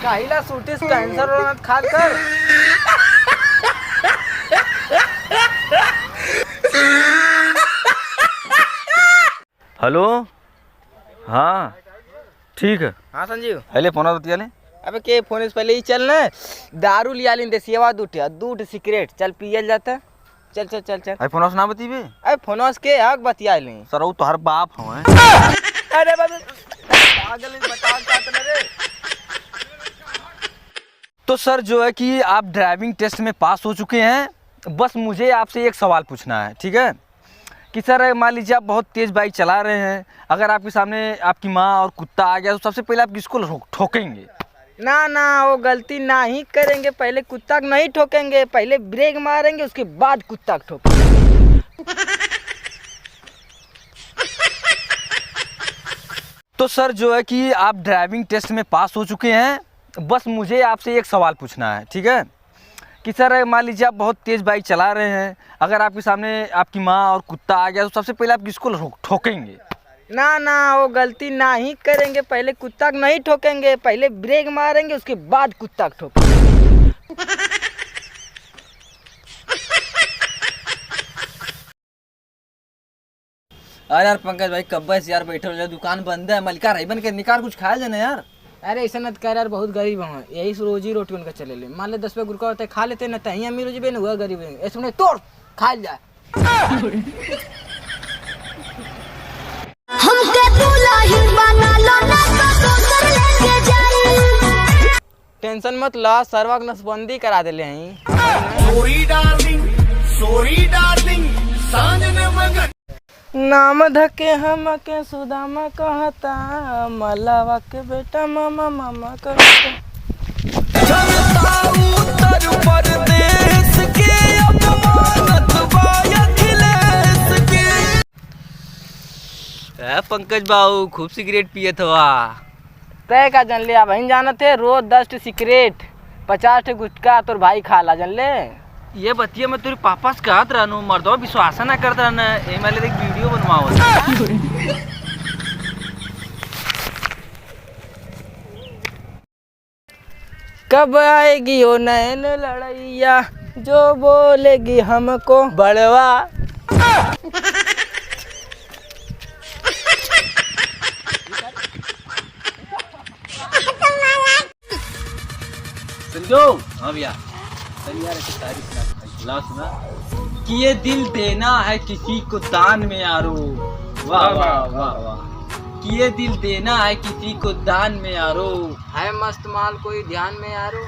काहिला सूटिस cancer और खा कर। हेलो, हाँ ठीक है। हाँ संजीव, हेले फोन बतिया ले। अबे के फोन से पहले ही चल ना, दारू लिया लें देसियावा दूध सिगरेट चल पियल जाता। चल चल चल चल। अरे फोन से ना बतीबे। अरे फोन के हक बतिया लें। सर वो तोहर बाप हो। अरे पागल बताओ क्या तो रे। तो सर जो है कि आप ड्राइविंग टेस्ट में पास हो चुके हैं, बस मुझे आपसे एक सवाल पूछना है, ठीक है? कि सर मान लीजिए आप बहुत तेज़ बाइक चला रहे हैं, अगर आपके सामने आपकी माँ और कुत्ता आ गया तो सबसे पहले आप किसको ठोकेंगे? ना ना, वो गलती ना ही करेंगे। पहले कुत्ता को नहीं ठोकेंगे, पहले ब्रेक मारेंगे, उसके बाद कुत्ता को ठोकेंगे। तो सर जो है कि आप ड्राइविंग टेस्ट में पास हो चुके हैं, बस मुझे आपसे एक सवाल पूछना है, ठीक है? कि सर मान लीजिए आप बहुत तेज़ बाइक चला रहे हैं, अगर आपके सामने आपकी माँ और कुत्ता आ गया तो सबसे पहले आप किसको ठोकेंगे? ना ना, वो गलती ना ही करेंगे। पहले कुत्ता को नहीं ठोकेंगे, पहले ब्रेक मारेंगे, उसके बाद कुत्ता को ठोकेंगे। अरे यार पंकज भाई कब से यार बैठे हो, दुकान बंद है, मलिका रही बन के निकाल कुछ खाया जाना यार। अरे ऐसा न कर यार, बहुत गरीब हूँ, यही से रोजी रोटी उनका चले ले। मान ले 10 रुपये गुरका होता है, खा लेते ना, तही अमीर हो जाए, हुआ गरीब है। ऐसे उन्हें तोड़ खा जाए। टेंशन मत ला, सरवा के नसबंदी करा देले हैं। नाम धके हम के सुदामा कहता, मलावा के बेटा मामा मामा कहता। उत्तर प्रदेश के पंकज बाबू खूब सिगरेट पिए थवा। तय का जन ले, अब ही जाना थे, रोज 10 सिगरेट 50 गुटखा तोर भाई खा ला, जन ले। ये बतिया मैं तेरे पापा से कहत रहनू, मर्दवा विश्वास ना करत रहना। ए मैं एक वीडियो बनवाओ। कब आएगी ओ नैन लड़ैया, जो बोलेगी हमको बड़वा। समझो। हाँ भैया यार सुना कि ये दिल देना है किसी को दान में यारो। वाह वाह वाह वाह। कि ये दिल देना है किसी को दान में यारो। है मस्त माल कोई ध्यान में यारो।